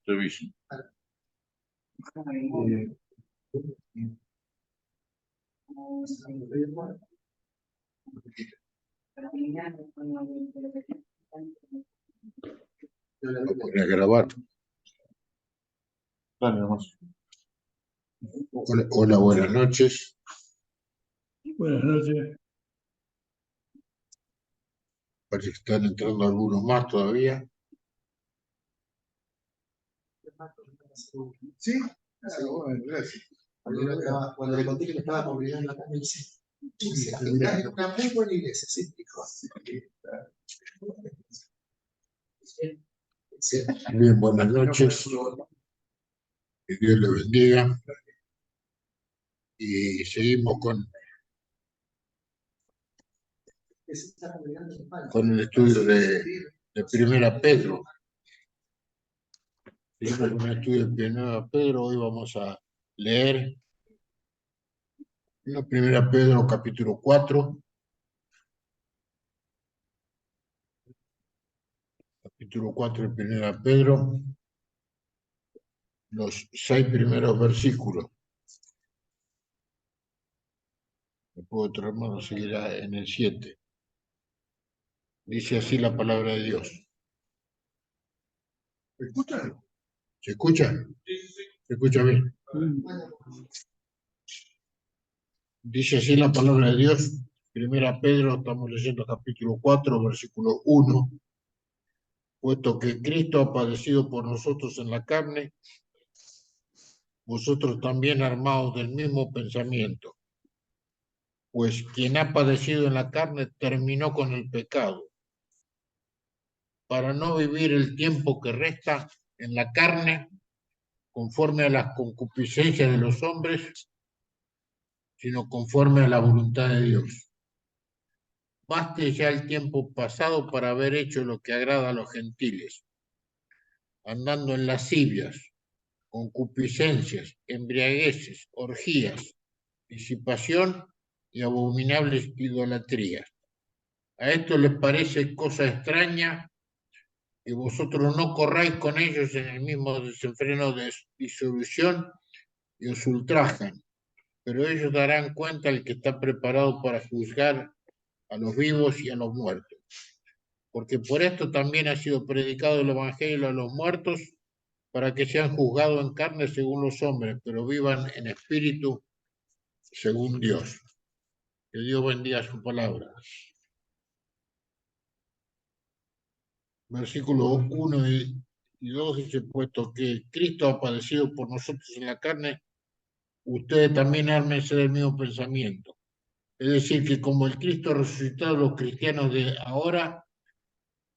Revisen. Lo podría grabar. Dale, nomás. Hola, buenas noches. Buenas noches. Parece que están entrando algunos más todavía. Sí, bueno, gracias. Cuando le conté que me estaba congregando acá, me dice, es una muy buena iglesia, sí, dijo. Bien, buenas noches. Que Dios le bendiga. Y seguimos con el estudio de Primera Pedro. Seguimos con el estudio de Primera Pedro. Hoy vamos a leer la Primera Pedro, capítulo 4. Capítulo 4 de Primera Pedro. Los 6 primeros versículos. Después otro hermano seguirá en el 7. Dice así la palabra de Dios. ¿Se escucha? ¿Se escucha? ¿Se escucha bien? Dice así la palabra de Dios. Primera Pedro, estamos leyendo capítulo 4, versículo 1. Puesto que Cristo ha padecido por nosotros en la carne, vosotros también armados del mismo pensamiento. Pues quien ha padecido en la carne terminó con el pecado, para no vivir el tiempo que resta en la carne conforme a las concupiscencias de los hombres, sino conforme a la voluntad de Dios. Baste ya el tiempo pasado para haber hecho lo que agrada a los gentiles, andando en lascivias, concupiscencias, embriagueces, orgías, disipación y abominables idolatrías. A esto les parece cosa extraña que vosotros no corráis con ellos en el mismo desenfreno de disolución y os ultrajan, pero ellos darán cuenta al que está preparado para juzgar a los vivos y a los muertos. Porque por esto también ha sido predicado el Evangelio a los muertos, para que sean juzgados en carne según los hombres, pero vivan en espíritu según Dios. Que Dios bendiga su palabra. Versículos 1 y 2 dice, puesto que Cristo ha padecido por nosotros en la carne, ustedes también ármense del mismo pensamiento. Es decir, que como el Cristo resucitado, los cristianos de ahora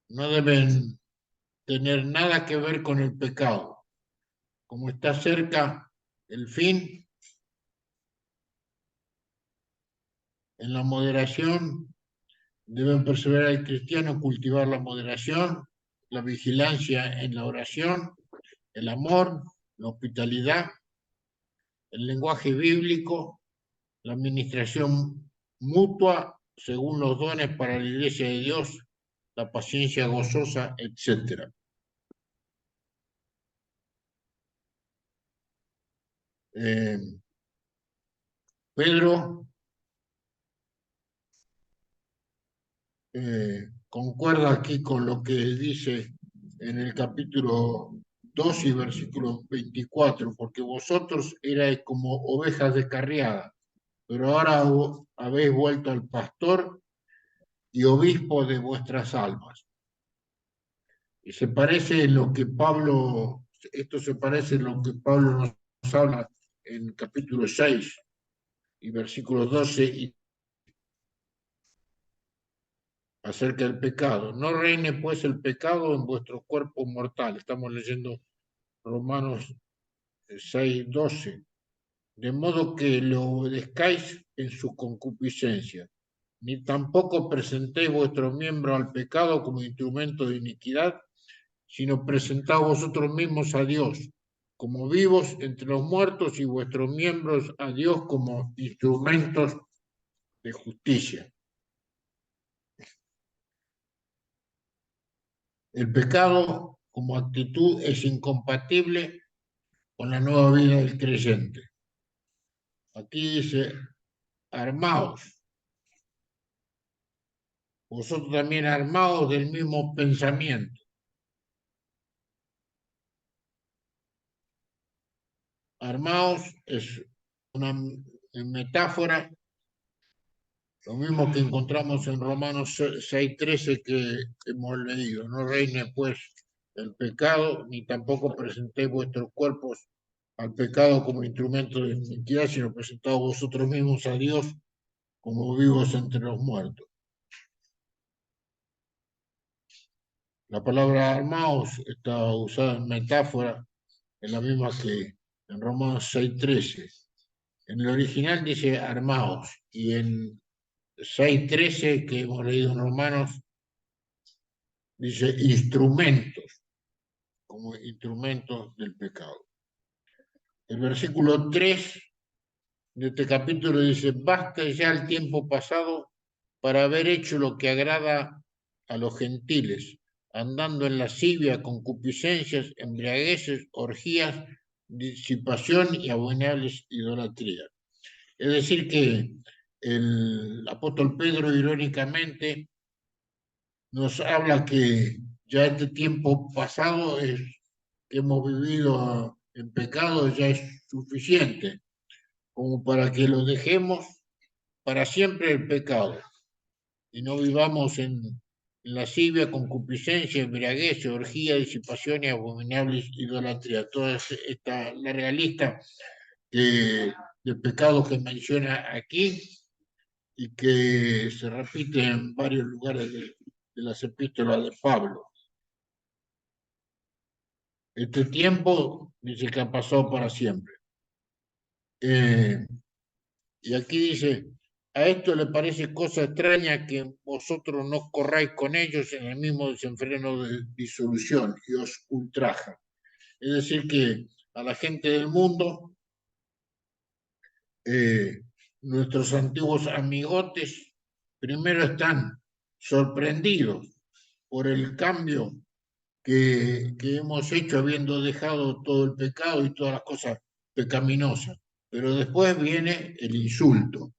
no deben tener nada que ver con el pecado. Como está cerca el fin, en la moderación deben perseverar el cristiano, cultivar la moderación, la vigilancia en la oración, el amor, la hospitalidad, el lenguaje bíblico, la administración mutua según los dones para la iglesia de Dios, la paciencia gozosa, etc. Pedro concuerda aquí con lo que dice en el capítulo 2 y versículo 24, porque vosotros erais como ovejas descarriadas, pero ahora habéis vuelto al pastor y obispo de vuestras almas. Y se parece en lo que Pablo, esto se parece en lo que Pablo nos habla en capítulo 6 y versículos 12 y acerca del pecado. No reine pues el pecado en vuestro cuerpo mortal. Estamos leyendo Romanos 6:12. De modo que le obedezcáis en su concupiscencia, ni tampoco presentéis vuestro miembro al pecado como instrumento de iniquidad, sino presentaos vosotros mismos a Dios como vivos entre los muertos y vuestros miembros a Dios como instrumentos de justicia. El pecado, como actitud es incompatible con la nueva vida del creyente. Aquí dice, armaos. Vosotros también armaos del mismo pensamiento. Armaos es una metáfora, lo mismo que encontramos en Romanos 6:13 que hemos leído. No reine pues el pecado, ni tampoco presentéis vuestros cuerpos al pecado como instrumento de iniquidad, sino presentaos vosotros mismos a Dios como vivos entre los muertos. La palabra armaos está usada en metáfora, es la misma que en Romanos 6:13. En el original dice armaos, y en 6:13 que hemos leído en Romanos dice instrumentos, como instrumentos del pecado. El versículo 3 de este capítulo dice, basta ya el tiempo pasado para haber hecho lo que agrada a los gentiles, andando en lascivia, concupiscencias, embriagueces, orgías, disipación y abominables idolatrías. Es decir, que el apóstol Pedro irónicamente nos habla que ya este tiempo pasado es que hemos vivido en pecado ya es suficiente como para que lo dejemos para siempre el pecado y no vivamos en lascivia, concupiscencia, embriaguez, orgía, disipación y abominables idolatría. Toda esta larga lista de pecados que menciona aquí y que se repite en varios lugares de las epístolas de Pablo. Este tiempo dice que ha pasado para siempre. Y aquí dice, a esto le parece cosa extraña que vosotros no corráis con ellos en el mismo desenfreno de disolución y os ultraja. Es decir, que a la gente del mundo, nuestros antiguos amigotes, primero están sorprendidos por el cambio que hemos hecho habiendo dejado todo el pecado y todas las cosas pecaminosas. Pero después viene el insulto,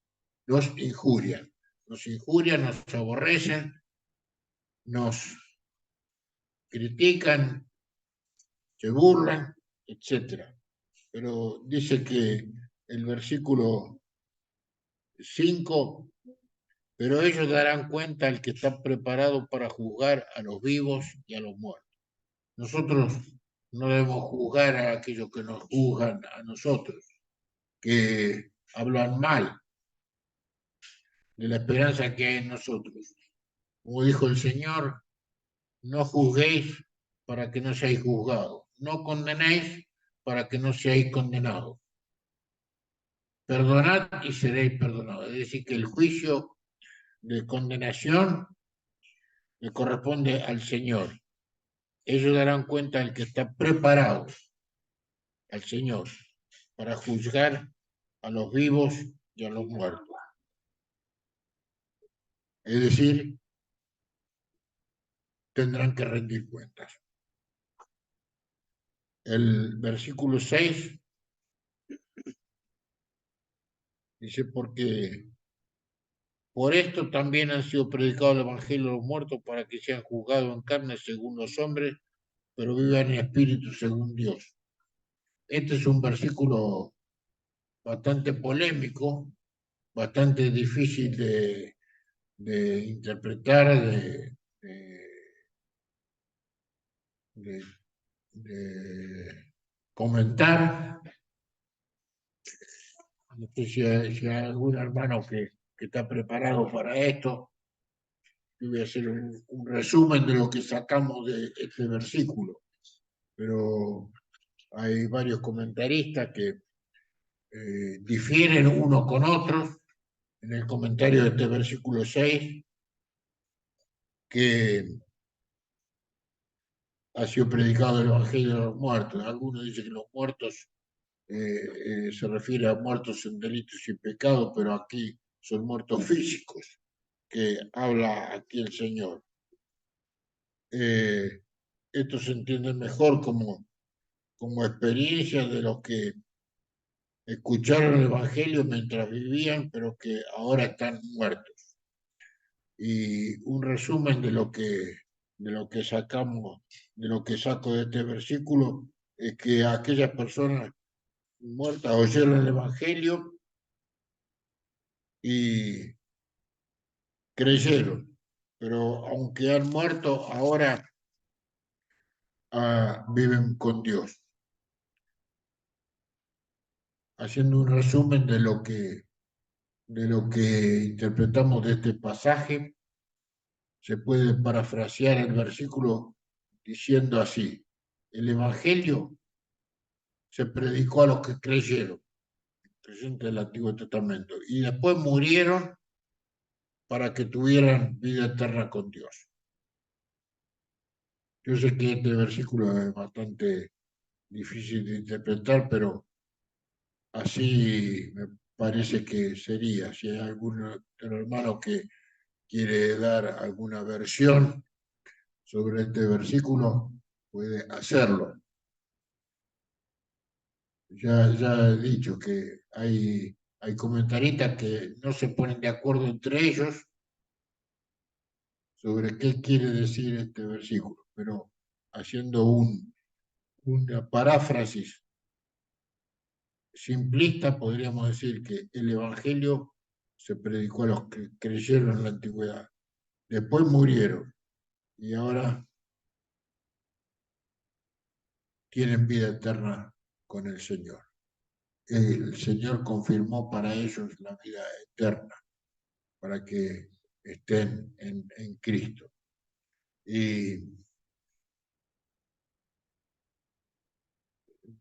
nos injurian, nos aborrecen, nos critican, se burlan, etc. Pero dice que el versículo 5, pero ellos darán cuenta al que está preparado para juzgar a los vivos y a los muertos. Nosotros no debemos juzgar a aquellos que nos juzgan a nosotros, que hablan mal de la esperanza que hay en nosotros. Como dijo el Señor, no juzguéis para que no seáis juzgados, no condenéis para que no seáis condenados. Perdonad y seréis perdonados. Es decir, que el juicio de condenación le corresponde al Señor. Ellos darán cuenta al que está preparado, al Señor, para juzgar a los vivos y a los muertos. Es decir, tendrán que rendir cuentas. El versículo 6 dice, porque por esto también han sido predicados el Evangelio a los muertos para que sean juzgados en carne según los hombres, pero vivan en espíritu según Dios. Este es un versículo bastante polémico, bastante difícil de interpretar, de comentar. No sé si hay algún hermano que está preparado para esto. Yo voy a hacer un resumen de lo que sacamos de este versículo, pero hay varios comentaristas que difieren unos con otros en el comentario de este versículo 6, que ha sido predicado el Evangelio de los muertos. Algunos dicen que los muertos se refiere a muertos en delitos y pecados, pero aquí son muertos físicos, que habla aquí el Señor. esto se entiende mejor como experiencia de los que escucharon el Evangelio mientras vivían, pero que ahora están muertos. Y un resumen de lo que sacamos, de lo que saco de este versículo, es que aquellas personas muertas oyeron el Evangelio y creyeron, pero aunque han muerto, ahora viven con Dios. Haciendo un resumen de lo que interpretamos de este pasaje, se puede parafrasear el versículo diciendo así: el Evangelio se predicó a los que creyeron, creyentes del Antiguo Testamento, y después murieron para que tuvieran vida eterna con Dios. Yo sé que este versículo es bastante difícil de interpretar, pero así me parece que sería. Si hay algún hermano que quiere dar alguna versión sobre este versículo, puede hacerlo. Ya he dicho que hay comentaristas que no se ponen de acuerdo entre ellos sobre qué quiere decir este versículo, pero haciendo una paráfrasis simplista, podríamos decir que el Evangelio se predicó a los que creyeron en la antigüedad, después murieron y ahora tienen vida eterna con el Señor. El Señor confirmó para ellos la vida eterna, para que estén en Cristo. Y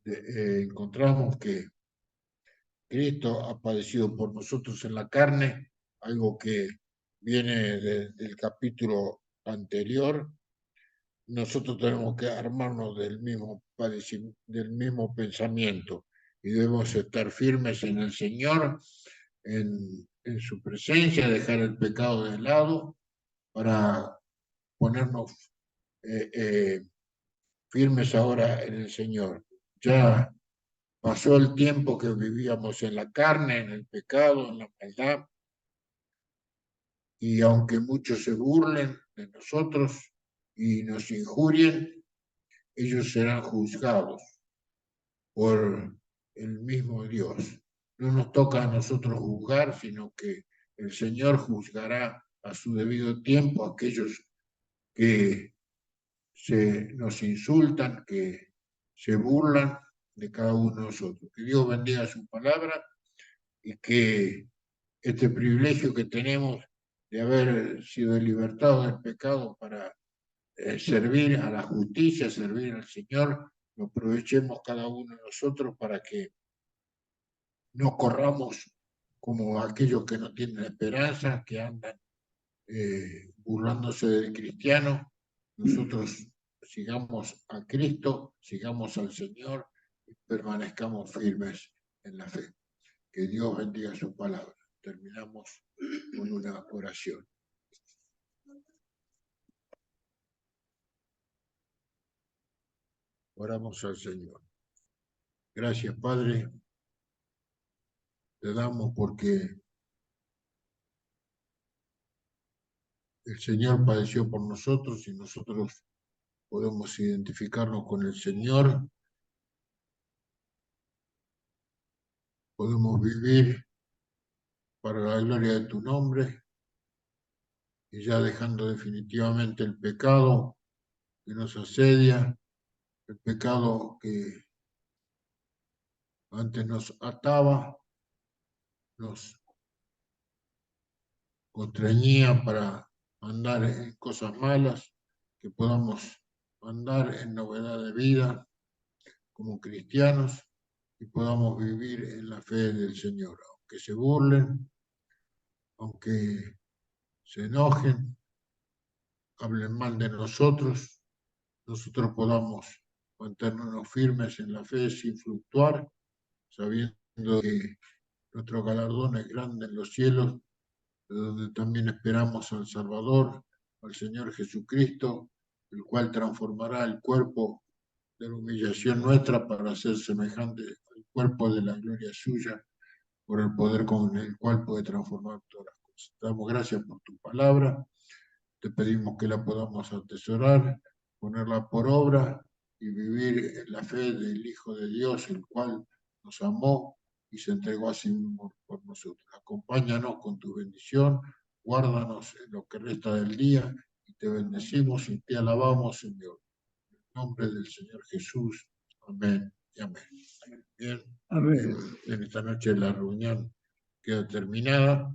encontramos que Cristo ha padecido por nosotros en la carne, algo que viene del capítulo anterior. Nosotros tenemos que armarnos del mismo pensamiento y debemos estar firmes en el Señor, en su presencia, dejar el pecado de lado para ponernos firmes ahora en el Señor. Ya pasó el tiempo que vivíamos en la carne, en el pecado, en la maldad, y aunque muchos se burlen de nosotros y nos injurien, ellos serán juzgados por el mismo Dios. No nos toca a nosotros juzgar, sino que el Señor juzgará a su debido tiempo a aquellos que nos insultan, que se burlan de cada uno de nosotros. Que Dios bendiga su palabra y que este privilegio que tenemos de haber sido libertados del pecado para servir a la justicia, servir al Señor, lo aprovechemos cada uno de nosotros para que no corramos como aquellos que no tienen esperanza, que andan burlándose del cristiano. Nosotros sigamos a Cristo, sigamos al Señor y permanezcamos firmes en la fe. Que Dios bendiga su palabra. Terminamos con una oración. Oramos al Señor. Gracias, Padre. Te damos porque el Señor padeció por nosotros y nosotros podemos identificarnos con el Señor. Podemos vivir para la gloria de tu nombre y ya dejando definitivamente el pecado que nos asedia, el pecado que antes nos ataba, nos constreñía para andar en cosas malas, que podamos andar en novedad de vida como cristianos y podamos vivir en la fe del Señor, aunque se burlen, aunque se enojen, hablen mal de nosotros podamos mantenernos firmes en la fe sin fluctuar, sabiendo que nuestro galardón es grande en los cielos, de donde también esperamos al Salvador, al Señor Jesucristo, el cual transformará el cuerpo de la humillación nuestra para ser semejante al cuerpo de la gloria suya, por el poder con el cual puede transformar todas las cosas. Te damos gracias por tu palabra, te pedimos que la podamos atesorar, ponerla por obra y vivir en la fe del Hijo de Dios, el cual nos amó y se entregó a sí mismo por nosotros. Acompáñanos con tu bendición, guárdanos en lo que resta del día y te bendecimos y te alabamos, Señor. En el nombre del Señor Jesús. Amén y amén. Bien, Amén. en esta noche la reunión queda terminada.